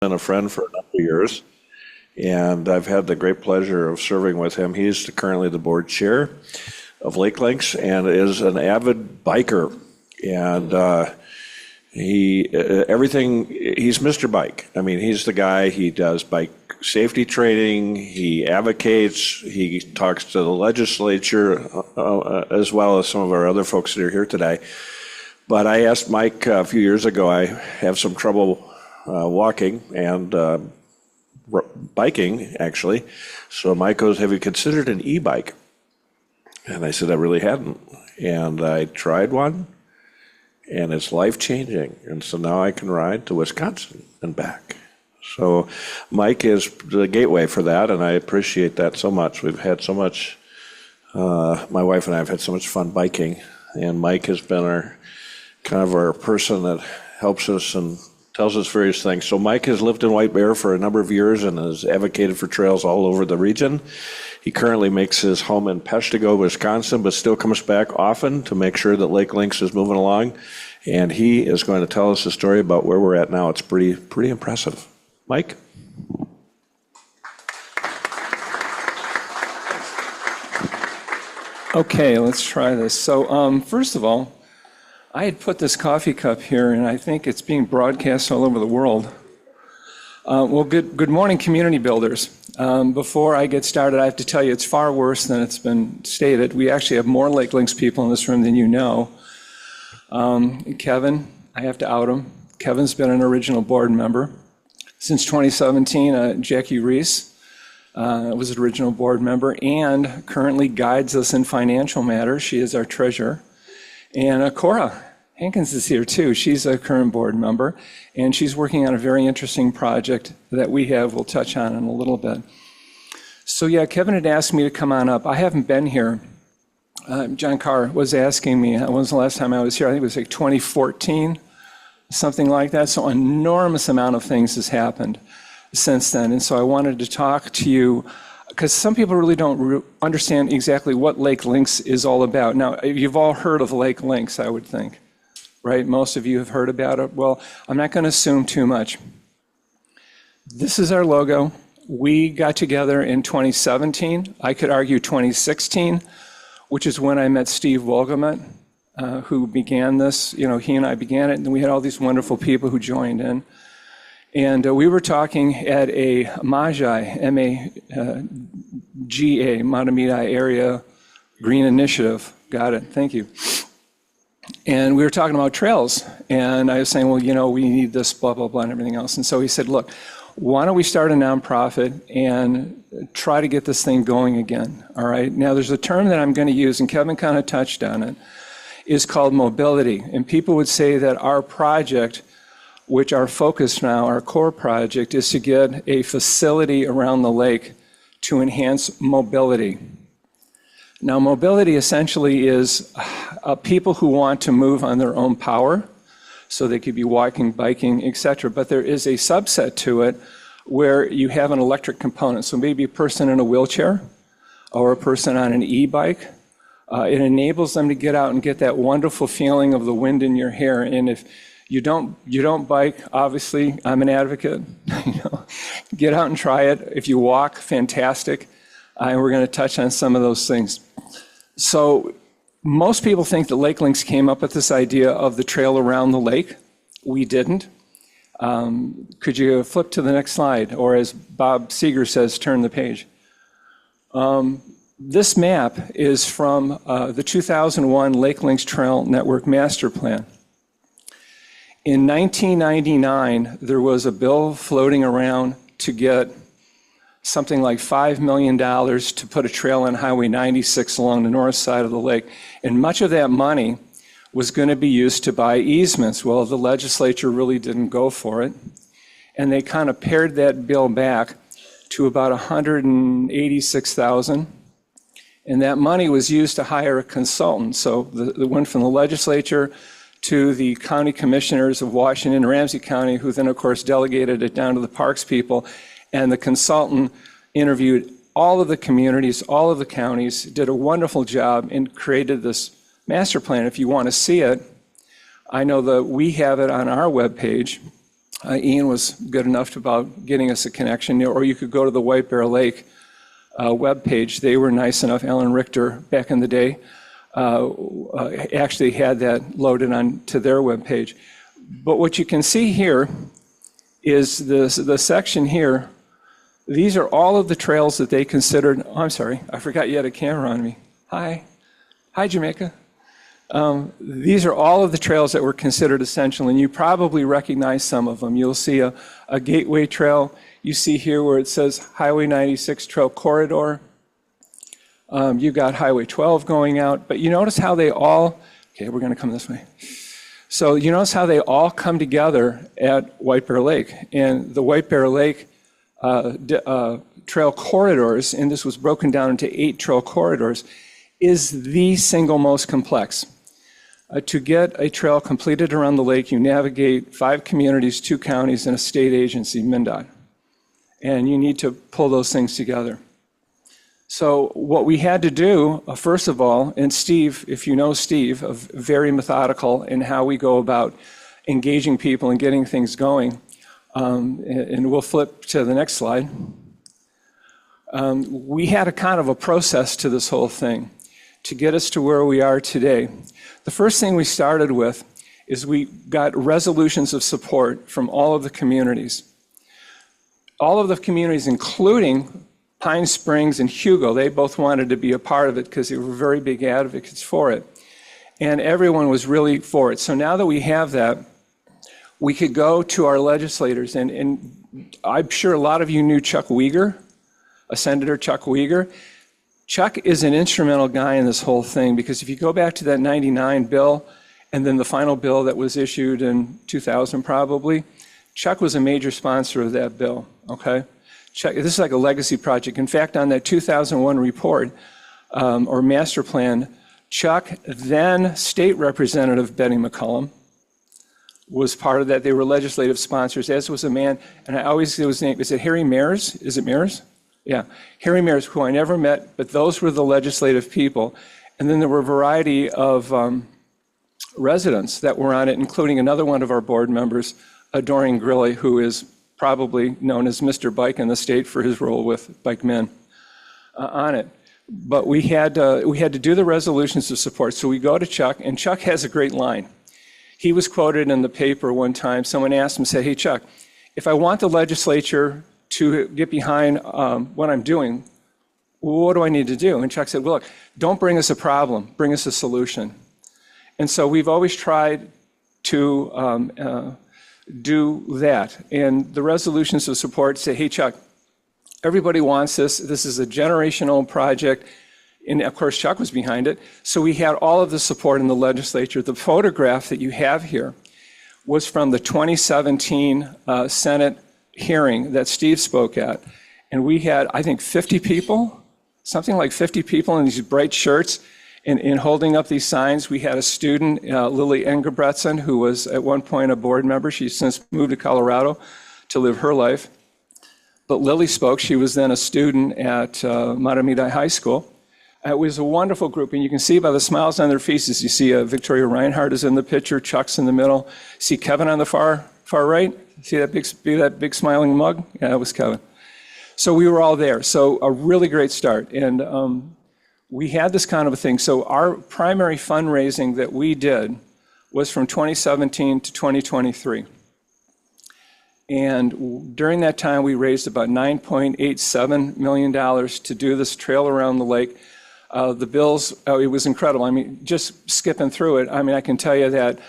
been a friend for a number of years, and I've had the great pleasure of serving with him. He's currently the board chair of Lake Links and is an avid biker. And he's Mr. Bike. I mean, he's the guy. He does bike safety training. He advocates. He talks to the legislature, as well as some of our other folks that are here today. But I asked Mike a few years ago. I have some trouble walking and biking, actually. So Mike goes, "Have you considered an e-bike?" And I said, "I really hadn't." And I tried one, and it's life-changing. And so now I can ride to Wisconsin and back. So Mike is the gateway for that, and I appreciate that so much. We've had so much, my wife and I have had so much fun biking, and Mike has been our person that helps us and tells us various things. So Mike has lived in White Bear for a number of years and has advocated for trails all over the region. He currently makes his home in Peshtigo, Wisconsin, but still comes back often to make sure that Lake Links is moving along. And he is going to tell us a story about where we're at now. It's pretty impressive. Mike? Okay, let's try this. So first of all, I had put this coffee cup here, and I think it's being broadcast all over the world. Well, good morning, community builders. Before I get started, I have to tell you it's far worse than it's been stated. We actually have more Lake Links people in this room than you know. Kevin, I have to out him. Kevin's been an original board member. Since 2017, Jackie Reese was an original board member and currently guides us in financial matters. She is our treasurer. And Cora Hankins is here too. She's a current board member, and she's working on a very interesting project that we'll touch on in a little bit. So yeah, Kevin had asked me to come on up. I haven't been here. John Carr was asking me, when was the last time I was here? I think it was like 2014, something like that. So an enormous amount of things has happened since then. And so I wanted to talk to you because some people really don't understand exactly what Lake Links is all about. Now, you've all heard of Lake Links, I would think, right? Most of you have heard about it. Well, I'm not going to assume too much. This is our logo. We got together in 2017. I could argue 2016, which is when I met Steve Wolgamut, who began this. You know, he and I began it, and we had all these wonderful people who joined in. And we were talking at a MAGI, M-A-G-A, Matamidi Area Green Initiative. Got it, thank you. And we were talking about trails. And I was saying, well, you know, we need this, blah, blah, blah, and everything else. And so he said, look, why don't we start a nonprofit and try to get this thing going again, all right? Now, there's a term that I'm going to use, and Kevin kind of touched on it, is called mobility. And people would say that our project, which our focus now, our core project, is to get a facility around the lake to enhance mobility. Now, mobility essentially is people who want to move on their own power, so they could be walking, biking, etc. But there is a subset to it where you have an electric component. So maybe a person in a wheelchair or a person on an e-bike. It enables them to get out and get that wonderful feeling of the wind in your hair. And if you don't bike, obviously, I'm an advocate. Get out and try it. If you walk, fantastic. And we're going to touch on some of those things. So most people think that Lake Links came up with this idea of the trail around the lake. We didn't. Could you flip to the next slide? Or as Bob Seeger says, turn the page. This map is from the 2001 Lake Links Trail Network Master Plan. In 1999, there was a bill floating around to get something like $5 million to put a trail on Highway 96 along the north side of the lake. And much of that money was going to be used to buy easements. Well, the legislature really didn't go for it. And they kind of pared that bill back to about $186,000. And that money was used to hire a consultant. So it went from the legislature to the county commissioners of Washington and Ramsey County, who then, of course, delegated it down to the parks people. And the consultant interviewed all of the communities, all of the counties, did a wonderful job, and created this master plan. If you want to see it, I know that we have it on our webpage. Ian was good enough about getting us a connection, or you could go to the White Bear Lake webpage. They were nice enough, Alan Richter, back in the day, actually had that loaded onto their webpage. But what you can see here is the section here. These are all of the trails that they considered. Oh, I'm sorry, I forgot you had a camera on me. Hi. Hi, Jamaica. These are all of the trails that were considered essential, and you probably recognize some of them. You'll see a gateway trail. You see here where it says Highway 96 Trail Corridor. You've got Highway 12 going out, but you notice how they all, okay, we're going to come this way. So you notice how they all come together at White Bear Lake. And the White Bear Lake trail corridors, and this was broken down into 8 trail corridors, is the single most complex. To get a trail completed around the lake, you navigate 5 communities, 2 counties, and a state agency, MnDOT. And you need to pull those things together. So what we had to do, first of all, and Steve, if you know Steve, very methodical in how we go about engaging people and getting things going. And we'll flip to the next slide. We had a kind of a process to this whole thing to get us to where we are today. The first thing we started with is we got resolutions of support from all of the communities. All of the communities, including Pine Springs and Hugo, they both wanted to be a part of it because they were very big advocates for it. And everyone was really for it. So now that we have that, we could go to our legislators, and I'm sure a lot of you knew Chuck Uygur, Senator Chuck Uygur. Chuck is an instrumental guy in this whole thing, because if you go back to that 99 bill and then the final bill that was issued in 2000 probably, Chuck was a major sponsor of that bill, okay? Chuck, this is like a legacy project. In fact, on that 2001 report or master plan, Chuck, then State Representative Betty McCollum, was part of that. They were legislative sponsors, as was a man, and I always say his name, is it Harry Mears? Is it Mears? Yeah, Harry Mears, who I never met, but those were the legislative people. And then there were a variety of residents that were on it, including another one of our board members, Dorian Grilly, who is probably known as Mr. Bike in the state for his role with Bike Men on it. But we had to do the resolutions of support. So we go to Chuck, and Chuck has a great line. He was quoted in the paper one time. Someone asked him, said, "Hey, Chuck, if I want the legislature to get behind what I'm doing, what do I need to do?" And Chuck said, "Well, look, don't bring us a problem, bring us a solution." And so we've always tried to do that. And the resolutions of support say, "Hey, Chuck, everybody wants this. This is a generation-old project." And of course, Chuck was behind it. So we had all of the support in the legislature. The photograph that you have here was from the 2017 Senate hearing that Steve spoke at. And we had, I think, 50 people, something like 50 people in these bright shirts and holding up these signs. We had a student, Lily Engebretson, who was at one point a board member. She's since moved to Colorado to live her life. But Lily spoke. She was then a student at Mahtomedi High School. It was a wonderful group, and you can see by the smiles on their faces. You see Victoria Reinhardt is in the picture, Chuck's in the middle. See Kevin on the far right? See that big smiling mug? Yeah, that was Kevin. So we were all there. So a really great start. And we had this kind of a thing. So our primary fundraising that we did was from 2017 to 2023. And during that time, we raised about $9.87 million to do this trail around the lake. The bills, it was incredible. I mean, just skipping through it, I mean, I can tell you that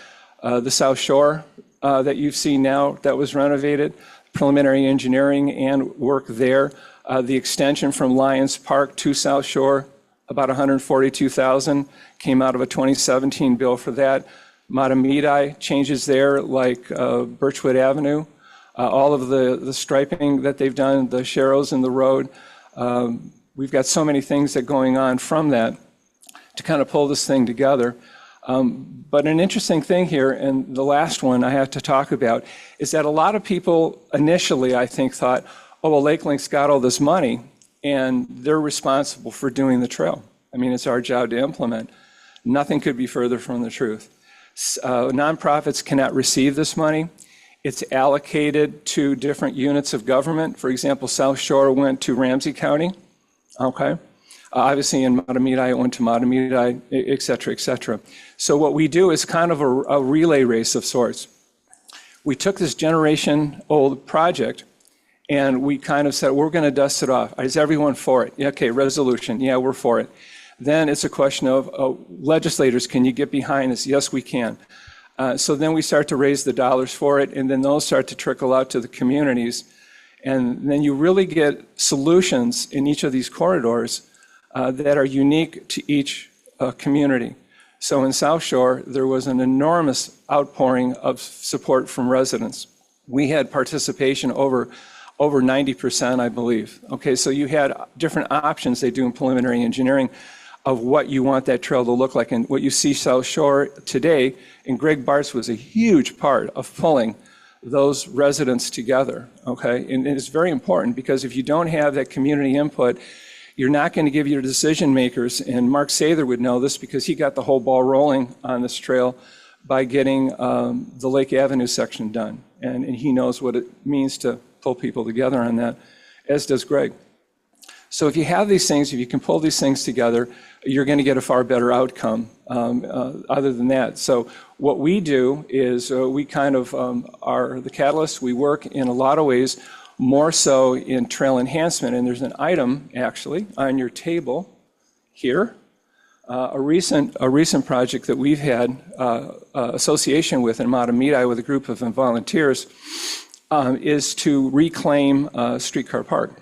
the South Shore that you've seen now that was renovated, preliminary engineering and work there. The extension from Lions Park to South Shore, about $142,000, came out of a 2017 bill for that. Mahtomedi changes there, like Birchwood Avenue. All of the striping that they've done, the sharrows in the road. We've got so many things that going on from that to kind of pull this thing together. But an interesting thing here, and the last one I have to talk about, is that a lot of people initially, I think, thought, oh, well, Lake Link's got all this money, and they're responsible for doing the trail. I mean, it's our job to implement. Nothing could be further from the truth. Nonprofits cannot receive this money, It's allocated to different units of government. For example, South Shore went to Ramsey County, okay? Obviously in Matamidi, it went to Matamidi, et cetera, et cetera. So what we do is kind of a relay race of sorts. We took this generation-old project and we kind of said, we're going to dust it off. Is everyone for it? Yeah, okay, resolution. Yeah, we're for it. Then it's a question of legislators, can you get behind this? Yes, we can. So then we start to raise the dollars for it, and then those start to trickle out to the communities. And then you really get solutions in each of these corridors that are unique to each community. So in South Shore, there was an enormous outpouring of support from residents. We had participation over 90%, I believe. Okay, so you had different options they do in preliminary engineering of what you want that trail to look like. And what you see South Shore today, and Greg Bartz was a huge part of pulling those residents together, okay? And it's very important because if you don't have that community input, you're not going to give your decision makers, and Mark Sather would know this because he got the whole ball rolling on this trail by getting the Lake Avenue section done. And he knows what it means to pull people together on that, as does Greg. So if you have these things, if you can pull these things together, you're going to get a far better outcome other than that. So what we do is we kind of are the catalyst. We work in a lot of ways, more so in trail enhancement. And there's an item actually on your table here, a recent project that we've had association with in Matamidi with a group of volunteers is to reclaim Streetcar Park.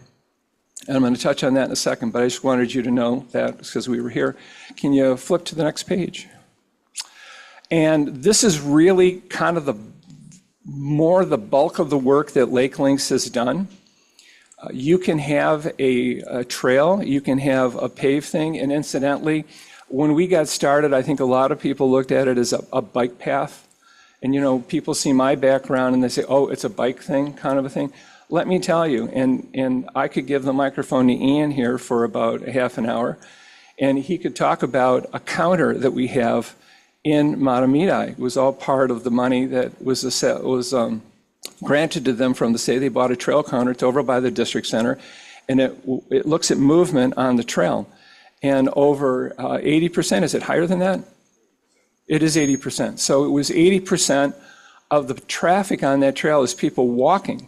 And I'm going to touch on that in a second, but I just wanted you to know that because we were here. Can you flip to the next page? And this is really kind of the bulk of the work that Lake Links has done. You can have a trail, you can have a paved thing, and incidentally, when we got started, I think a lot of people looked at it as a bike path. And you know, people see my background and they say, oh, it's a bike thing, kind of a thing. Let me tell you, and I could give the microphone to Ian here for about a half an hour, and he could talk about a counter that we have in Matamidi. It was all part of the money that was granted to them from the state. They bought a trail counter. It's over by the district center, and it looks at movement on the trail. And over 80%, is it higher than that? It is 80%. So it was 80% of the traffic on that trail is people walking.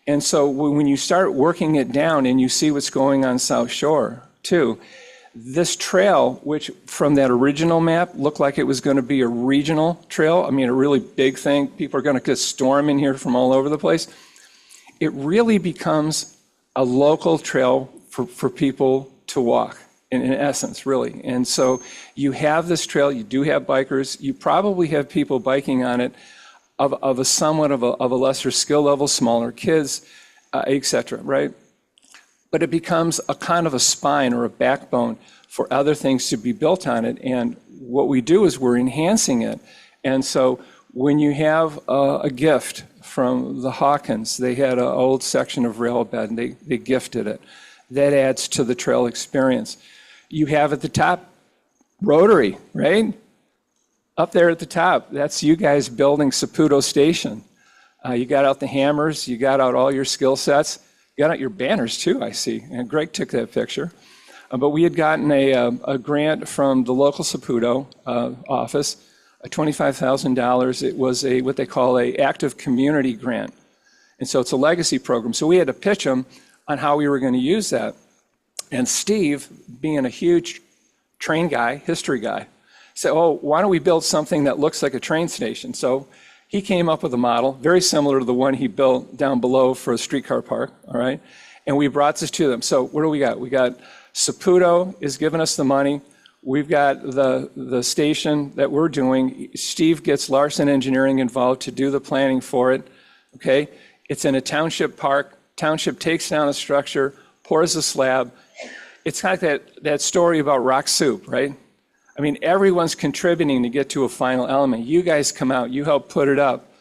And so when you start working it down and you see what's going on South Shore too, this trail, which from that original map looked like it was going to be a regional trail, I mean a really big thing, people are going to just storm in here from all over the place, it really becomes a local trail for people to walk, in essence, really. And so you have this trail, you do have bikers, you probably have people biking on it of a somewhat of a lesser skill level, smaller kids, et cetera, right? But it becomes a kind of a spine or a backbone for other things to be built on it. And what we do is we're enhancing it. And so when you have a gift from the Hawkins, they had an old section of rail bed and they gifted it. That adds to the trail experience. You have at the top Rotary, right? Up there at the top, that's you guys building Saputo Station. You got out the hammers, you got out all your skill sets, you got out your banners too, I see. And Greg took that picture. But we had gotten a grant from the local Saputo office, $25,000. It was what they call a active community grant. And so it's a legacy program. So we had to pitch them on how we were going to use that. And Steve, being a huge train guy, history guy, said, oh, why don't we build something that looks like a train station? So he came up with a model very similar to the one he built down below for a streetcar park, all right? And we brought this to them. So what do we got? We got Saputo is giving us the money. We've got the station that we're doing. Steve gets Larson Engineering involved to do the planning for it, okay? It's in a township park. Township takes down a structure, pours a slab. It's kind of like that story about rock soup, right? I mean, everyone's contributing to get to a final element. You guys come out, you help put it up.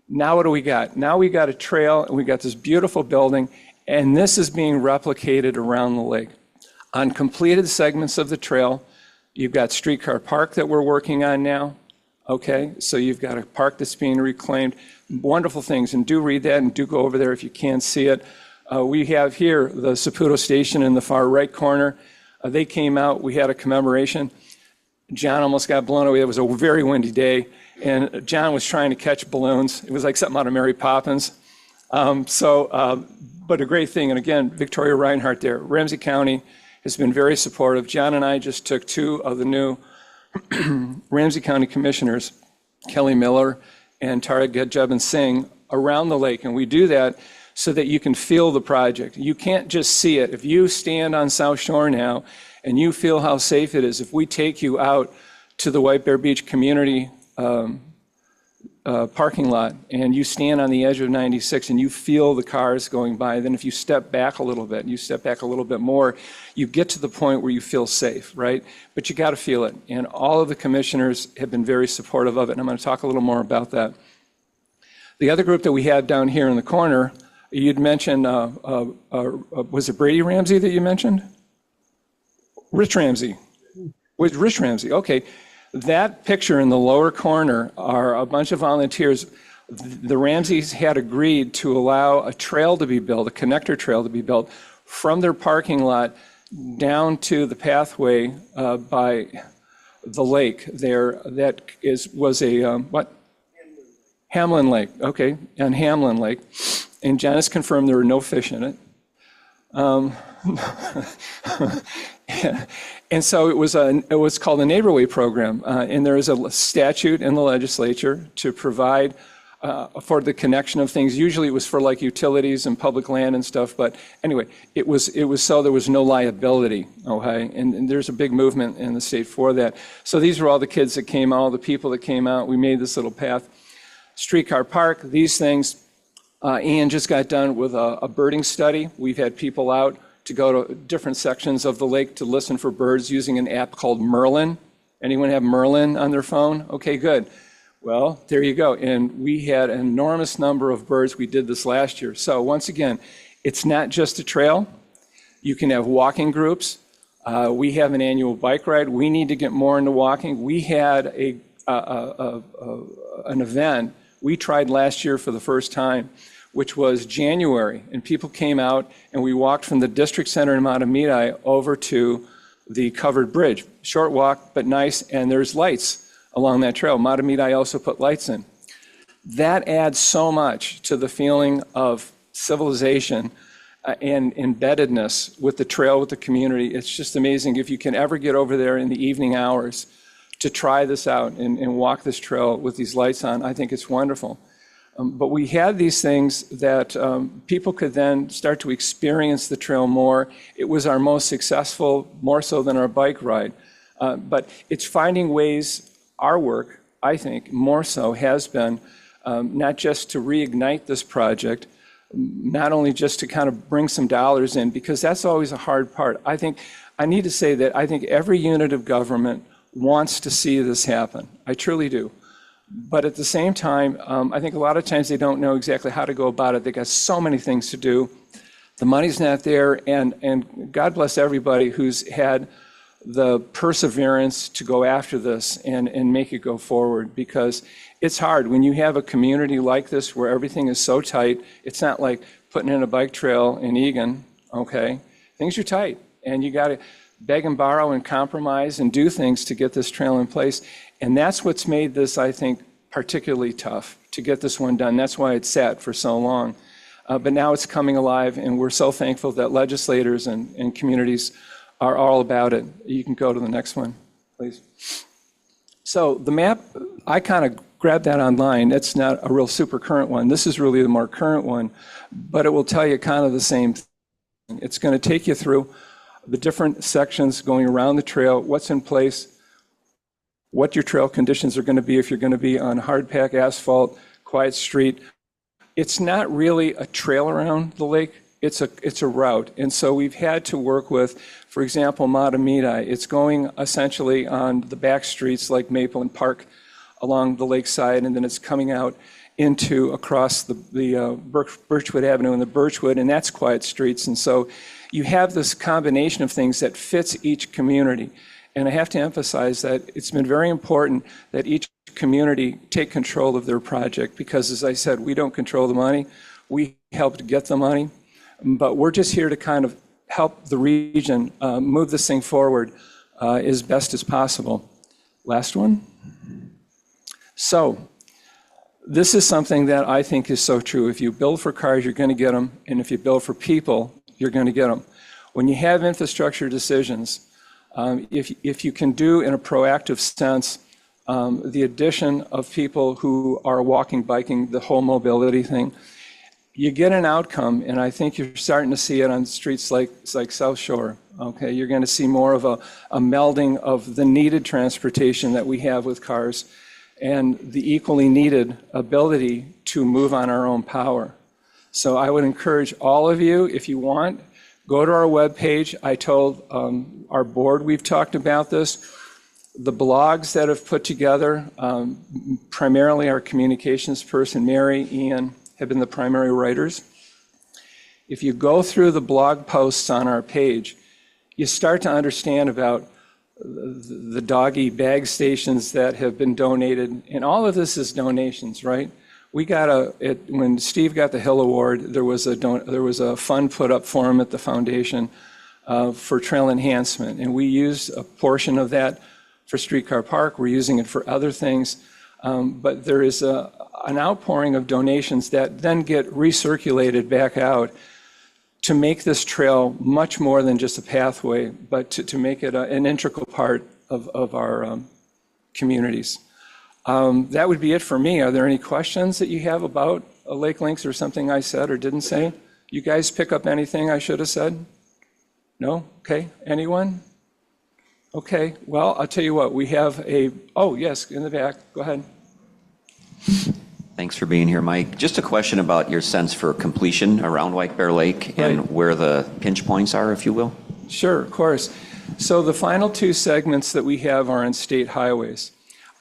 Now what do we got? Now we got a trail and we got this beautiful building, and this is being replicated around the lake. On completed segments of the trail, you've got Streetcar Park that we're working on now, Okay, so you've got a park that's being reclaimed. Wonderful things, and do read that and do go over there if you can see it. We have here the Saputo Station in the far right corner. They came out, we had a commemoration. John almost got blown away. It was a very windy day, and John was trying to catch balloons. It was like something out of Mary Poppins. But a great thing, and again, Victoria Reinhardt there. Ramsey County has been very supportive. John and I just took 2 of the new Ramsey County commissioners, Kelly Miller and Tara Gajabin Singh, around the lake. And we do that so that you can feel the project. You can't just see it. If you stand on South Shore now and you feel how safe it is, if we take you out to the White Bear Beach community parking lot and you stand on the edge of 96 and you feel the cars going by, then if you step back a little bit, you step back a little bit more, you get to the point where you feel safe, right? But you got to feel it. And all of the commissioners have been very supportive of it. And I'm going to talk a little more about that. The other group that we had down here in the corner, you'd mentioned, was it Brady Ramsey that you mentioned? Rich Ramsey. Was Rich Ramsey? Okay. That picture in the lower corner are a bunch of volunteers. The Ramseys had agreed to allow a trail to be built, a connector trail to be built from their parking lot down to the pathway by the lake there. That was a, what? Hamlin Lake. Okay, on Hamlin Lake. And Janice confirmed there were no fish in it. And so it was called a Neighborway program, and there is a statute in the legislature to provide for the connection of things. Usually it was for like utilities and public land and stuff, but anyway, it was so there was no liability, okay? And there's a big movement in the state for that. So these were all the kids that came out, all the people that came out. We made this little path. Streetcar Park, these things. Ian just got done with a birding study. We've had people out to go to different sections of the lake to listen for birds using an app called Merlin. Anyone have Merlin on their phone? Okay, good. Well, there you go. And we had an enormous number of birds. We did this last year. So once again, it's not just a trail. You can have walking groups. We have an annual bike ride. We need to get more into walking. We had an event we tried last year for the first time, which was January, and people came out and we walked from the district center in Mahtomedi over to the covered bridge. Short walk, but nice, and there's lights along that trail. Mahtomedi also put lights in. That adds so much to the feeling of civilization and embeddedness with the trail, with the community. It's just amazing. If you can ever get over there in the evening hours to try this out and walk this trail with these lights on, I think it's wonderful. But we had these things that people could then start to experience the trail more. It was our most successful, more so than our bike ride. But it's finding ways, our work, I think, more so has been not just to reignite this project, not only just to kind of bring some dollars in, because that's always a hard part. I need to say that I think every unit of government wants to see this happen. I truly do. But at the same time, I think a lot of times they don't know exactly how to go about it. They got so many things to do. The money's not there, and God bless everybody who's had the perseverance to go after this and make it go forward, because it's hard. When you have a community like this where everything is so tight, it's not like putting in a bike trail in Eagan, okay? Things are tight, and you got to beg and borrow and compromise and do things to get this trail in place. And that's what's made this, I think, particularly tough to get this one done. That's why it sat for so long. But now it's coming alive, and we're so thankful that legislators and communities are all about it. You can go to the next one, please. So the map, I kind of grabbed that online. It's not a real super current one. This is really the more current one, but it will tell you kind of the same thing. It's going to take you through the different sections going around the trail, what's in place, what your trail conditions are going to be if you're going to be on hard pack asphalt, quiet street. It's not really a trail around the lake. It's a route. And so we've had to work with, for example, Mahtomedi. It's going essentially on the back streets like Maple and Park along the lakeside, and then it's coming out into across the Birchwood Avenue and the Birchwood, and that's quiet streets. And so you have this combination of things that fits each community. And I have to emphasize that it's been very important that each community take control of their project because, as I said, we don't control the money. We helped get the money, but we're just here to kind of help the region move this thing forward as best as possible. Last one. So this is something that I think is so true. If you build for cars, you're going to get them. And if you build for people, you're going to get them. When you have infrastructure decisions, if you can do in a proactive sense, the addition of people who are walking, biking, the whole mobility thing, you get an outcome, and I think you're starting to see it on streets like South Shore. Okay, you're going to see more of a melding of the needed transportation that we have with cars and the equally needed ability to move on our own power. So I would encourage all of you, if you want, go to our webpage. I told our board we've talked about this. The blogs that have put together, primarily our communications person, Mary, Ian, have been the primary writers. If you go through the blog posts on our page, you start to understand about the doggy bag stations that have been donated. And all of this is donations, right? We got when Steve got the Hill Award, there was a fund put up for him at the foundation for trail enhancement. And we used a portion of that for Streetcar Park. We're using it for other things. But there is an outpouring of donations that then get recirculated back out to make this trail much more than just a pathway, but to make it an integral part of our communities. That would be it for me. Are there any questions that you have about Lake Links or something I said or didn't say? You guys pick up anything I should have said? No? Okay. Anyone? Okay. Well, I'll tell you what. We have oh, yes, in the back. Go ahead. Thanks for being here, Mike. Just a question about your sense for completion around White Bear Lake and where the pinch points are, if you will. Sure, of course. So the final two segments that we have are on state highways.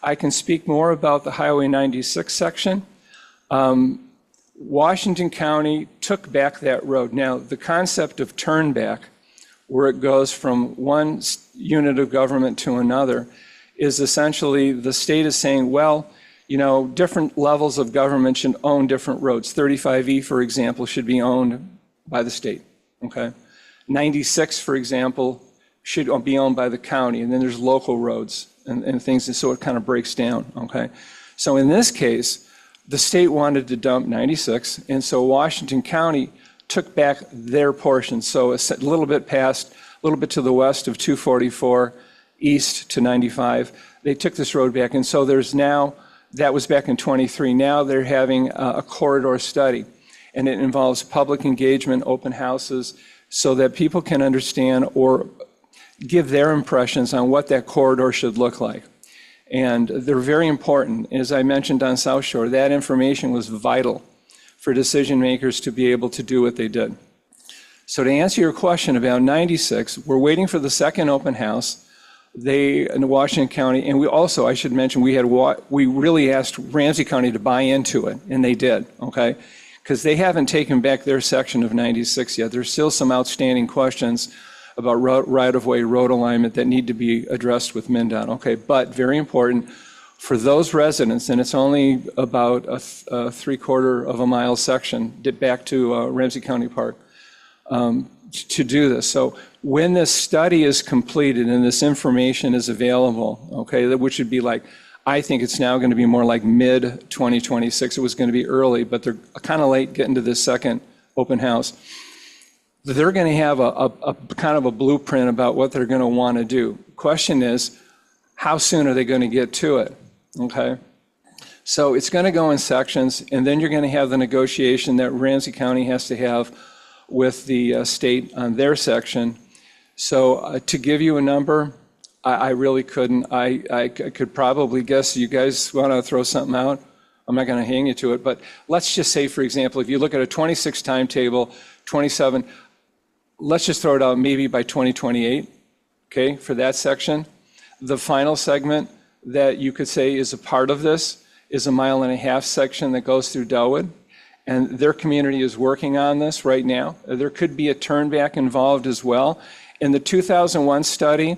I can speak more about the Highway 96 section. Washington County took back that road. Now, the concept of turn back, where it goes from one unit of government to another, is essentially the state is saying, well, you know, different levels of government should own different roads. 35E, for example, should be owned by the state, okay? 96, for example, should be owned by the county, and then there's local roads and things, and so it kind of breaks down, okay? So in this case, the state wanted to dump 96, and so Washington County took back their portion, so a little bit past, a little bit to the west of 244, east to 95. They took this road back, and so there's now, that was back in 23. Now they're having a corridor study, and it involves public engagement, open houses, so that people can understand or give their impressions on what that corridor should look like. And they're very important. As I mentioned on South Shore, that information was vital for decision makers to be able to do what they did. So to answer your question about 96, we're waiting for the second open house. They, in Washington County, and we also, I should mention, we really asked Ramsey County to buy into it, and they did, okay? Because they haven't taken back their section of 96 yet. There's still some outstanding questions about right-of-way, road alignment that need to be addressed with MnDOT, okay? But very important for those residents, and it's only about a 3/4 of a mile section, back to Ramsey County Park, to do this. So when this study is completed and this information is available, okay, which would be like, I think it's now going to be more like mid-2026. It was going to be early, but they're kind of late getting to this second open house. They're going to have a kind of a blueprint about what they're going to want to do. Question is, how soon are they going to get to it, okay? So it's going to go in sections, and then you're going to have the negotiation that Ramsey County has to have with the state on their section. So to give you a number, I really couldn't. I could probably guess. You guys want to throw something out? I'm not going to hang you to it, but let's just say, for example, if you look at a 26 timetable, 27, let's just throw it out maybe by 2028, okay, for that section. The final segment that you could say is a part of this is a 1.5 mile section that goes through Delwood. And their community is working on this right now. There could be a turnback involved as well. In the 2001 study,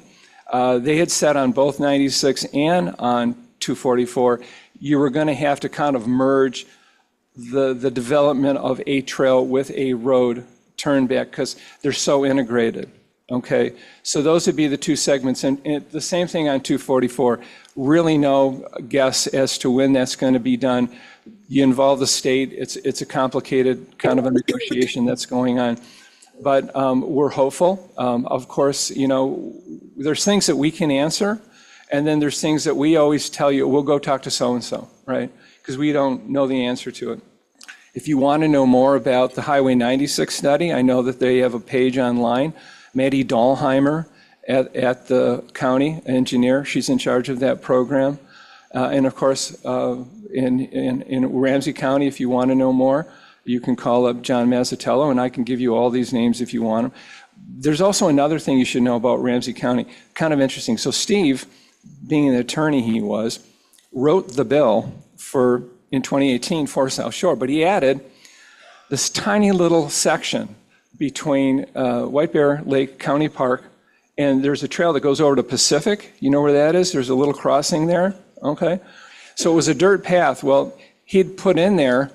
They had said on both 96 and on 244, you were going to have to kind of merge the development of a trail with a road turn back because they're so integrated. Okay, so those would be the two segments, and the same thing on 244. Really no guess as to when that's going to be done. You involve the state. It's a complicated kind of a negotiation that's going on, but we're hopeful. Of course, you know, there's things that we can answer, and then there's things that we always tell you, we'll go talk to so-and-so, right? Because we don't know the answer to it. If you want to know more about the Highway 96 study, I know that they have a page online. Maddie Dahlheimer at the county engineer, she's in charge of that program. And of course, in Ramsey County, if you want to know more, you can call up John Mazzatello, and I can give you all these names if you want them. There's also another thing you should know about Ramsey County, kind of interesting. So Steve, being an attorney he was, wrote the bill in 2018 for South Shore, but he added this tiny little section between White Bear Lake County Park, and there's a trail that goes over to Pacific. You know where that is? There's a little crossing there, okay? So it was a dirt path. Well, he'd put in there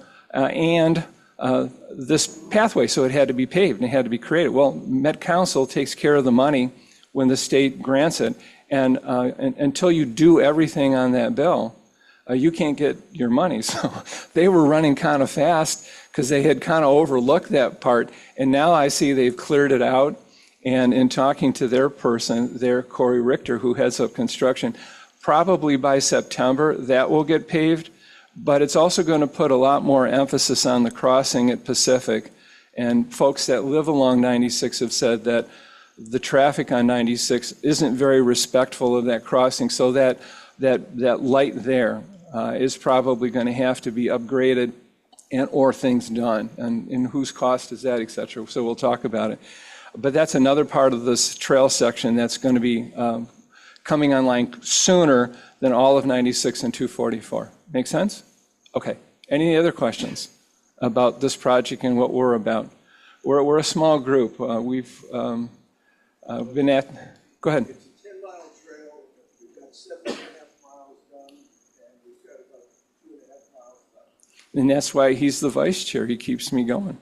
this pathway, so it had to be paved and it had to be created. Well, Met Council takes care of the money when the state grants it, and until you do everything on that bill, you can't get your money. So they were running kind of fast because they had kind of overlooked that part. And now I see they've cleared it out. And in talking to their person, Corey Richter, who heads up construction, probably by September that will get paved. But it's also going to put a lot more emphasis on the crossing at Pacific. And folks that live along 96 have said that the traffic on 96 isn't very respectful of that crossing. So that light there is probably going to have to be upgraded or things done, and whose cost is that, et cetera. So we'll talk about it. But that's another part of this trail section that's going to be coming online sooner than all of 96 and 244. Make sense? Okay. Any other questions about this project and what we're about? We're a small group. We've been at, go ahead. It's a 10-mile trail. We've got 7.5 miles done, and we've got about 2.5 miles left. And that's why he's the vice chair. He keeps me going.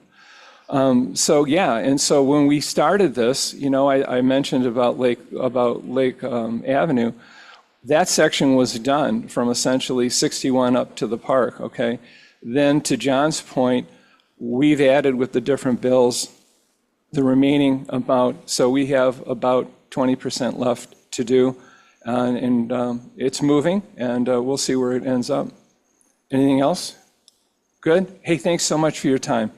So yeah, and so when we started this, you know, I mentioned about Lake Avenue. That section was done from essentially 61 up to the park. Okay, then to John's point, we've added with the different bills the remaining amount. So we have about 20% left to do, and it's moving, and we'll see where it ends up. Anything else? Good. Hey, thanks so much for your time.